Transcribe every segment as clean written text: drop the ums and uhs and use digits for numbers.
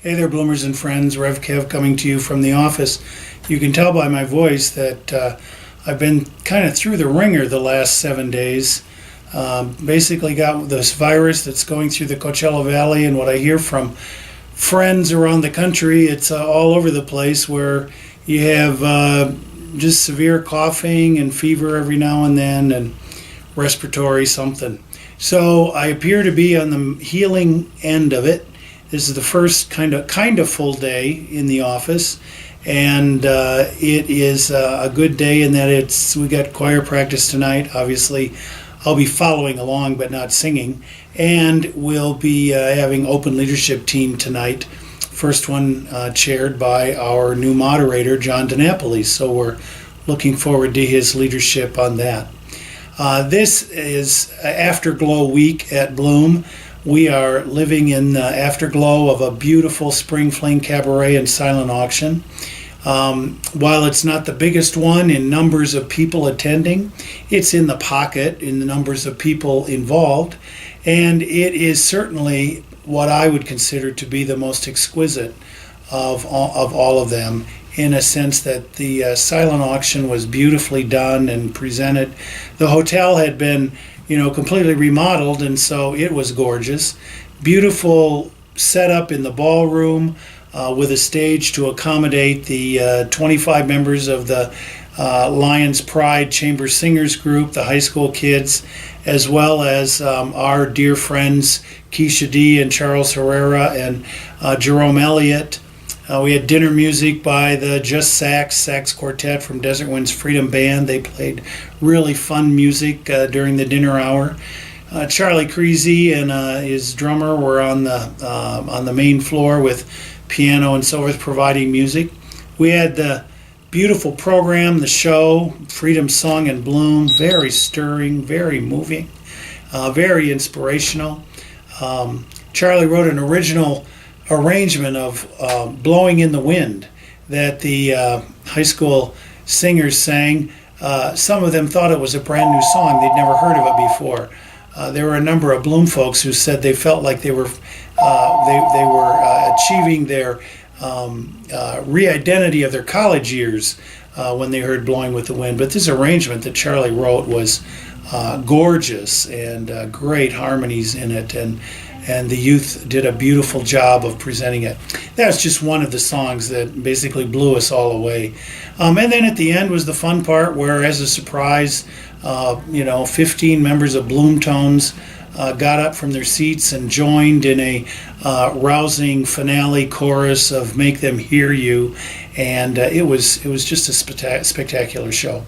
Hey there, Bloomers and friends. Rev Kev coming to you from the office. You can tell by my voice that I've been kind of through the ringer the last 7 days. Basically got this virus that's going through the Coachella Valley, and what I hear from friends around the country, it's all over the place, where you have just severe coughing and fever every now and then, and respiratory something. So I appear to be on the healing end of it. This is the first kind of full day in the office, and it is a good day in that we got choir practice tonight. Obviously, I'll be following along but not singing, and we'll be having open leadership team tonight. First one chaired by our new moderator, John DiNapoli. So we're looking forward to his leadership on that. This is Afterglow Week at Bloom. We are living in the afterglow of a beautiful Spring Fling Cabaret and silent auction. While it's not the biggest one in numbers of people attending, it's in the pocket in the numbers of people involved, and it is certainly what I would consider to be the most exquisite of all of them, in a sense that the silent auction was beautifully done and presented. The hotel had been completely remodeled, and so it was gorgeous. Beautiful setup in the ballroom with a stage to accommodate the 25 members of the Lions Pride Chamber Singers Group, the high school kids, as well as our dear friends Keisha D. and Charles Herrera and Jerome Elliott. We had dinner music by the Just Sax Quartet from Desert Wind's Freedom Band. They played really fun music during the dinner hour. Charlie Creasy and his drummer were on the main floor with piano and so forth, providing music. We had the beautiful program, the show, Freedom Song in Bloom, very stirring, very moving, very inspirational. Charlie wrote an original arrangement of Blowing in the Wind that the high school singers sang. Some of them thought it was a brand new song. They'd never heard of it before. There were a number of Bloom folks who said they felt like they were achieving their re-identity of their college years when they heard Blowing with the Wind. But this arrangement that Charlie wrote was gorgeous, and great harmonies in it, and the youth did a beautiful job of presenting it. That's just one of the songs that basically blew us all away. And then at the end was the fun part where, as a surprise, 15 members of Bloom Tones got up from their seats and joined in a rousing finale chorus of Make Them Hear You, and it was just a spectacular show.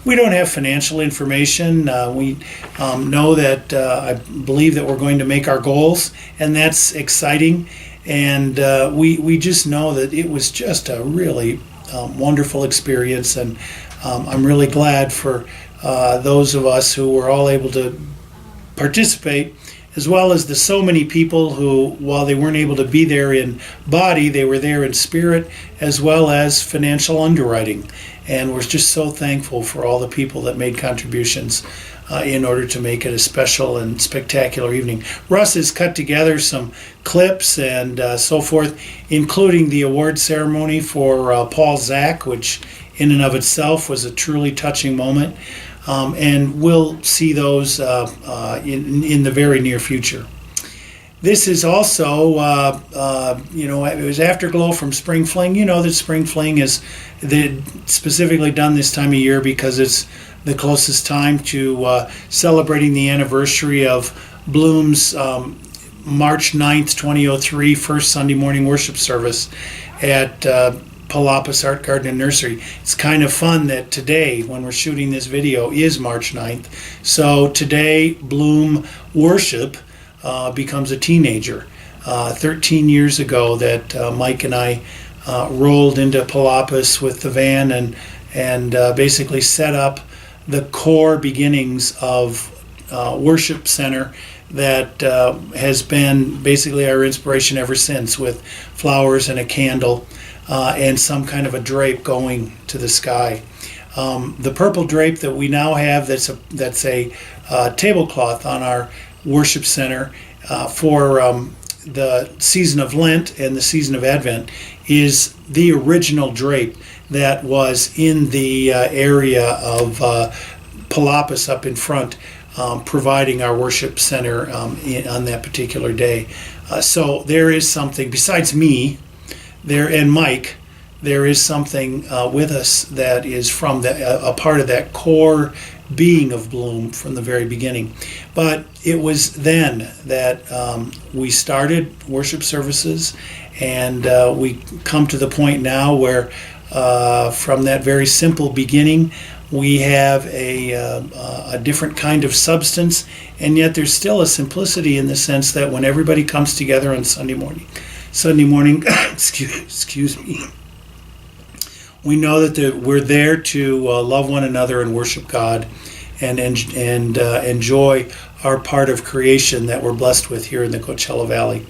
We don't have financial information. We know that I believe that we're going to make our goals, and that's exciting, and we just know that it was just a really wonderful experience, and I'm really glad for those of us who were all able to participate, as well as the so many people who, while they weren't able to be there in body, they were there in spirit, as well as financial underwriting. And we're just so thankful for all the people that made contributions in order to make it a special and spectacular evening. Russ has cut together some clips and so forth, including the award ceremony for Paul Zach, which in and of itself was a truly touching moment. And we'll see those in the very near future. This is also, it was Afterglow from Spring Fling. You know that Spring Fling is specifically done this time of year because it's the closest time to celebrating the anniversary of Bloom's March 9th, 2003, first Sunday morning worship service at Palapis Art Garden and Nursery. It's kind of fun that today, when we're shooting this video, is March 9th. So today, Bloom Worship becomes a teenager. 13 years ago that Mike and I rolled into Palapis with the van and basically set up the core beginnings of worship center that has been basically our inspiration ever since, with flowers and a candle and some kind of a drape going to the sky. The purple drape that we now have, that's a tablecloth on our worship center for the season of Lent and the season of Advent is the original drape that was in the area of Palapis up in front, providing our worship center on that particular day. So there is something, besides me there and Mike, there is something with us that is from a part of that core being of Bloom from the very beginning. But it was then that we started worship services, and we come to the point now where from that very simple beginning, we have a different kind of substance, and yet there's still a simplicity in the sense that when everybody comes together on Sunday morning, excuse me, we know that we're there to love one another and worship God, and enjoy our part of creation that we're blessed with here in the Coachella Valley.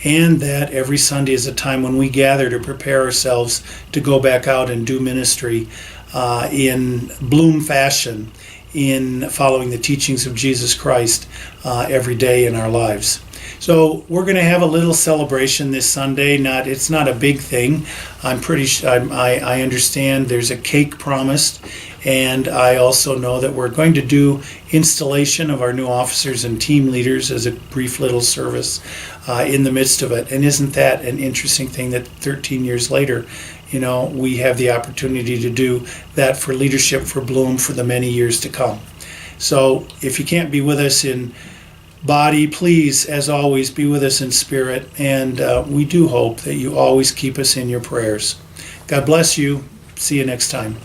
And that every Sunday is a time when we gather to prepare ourselves to go back out and do ministry in Bloom fashion, in following the teachings of Jesus Christ every day in our lives. So we're going to have a little celebration this Sunday. It's not a big thing. I understand there's a cake promised, and I also know that we're going to do installation of our new officers and team leaders as a brief little service in the midst of it. And isn't that an interesting thing that 13 years later, we have the opportunity to do that for leadership for Bloom for the many years to come. So if you can't be with us in body, please, as always, be with us in spirit, and we do hope that you always keep us in your prayers. God bless you. See you next time.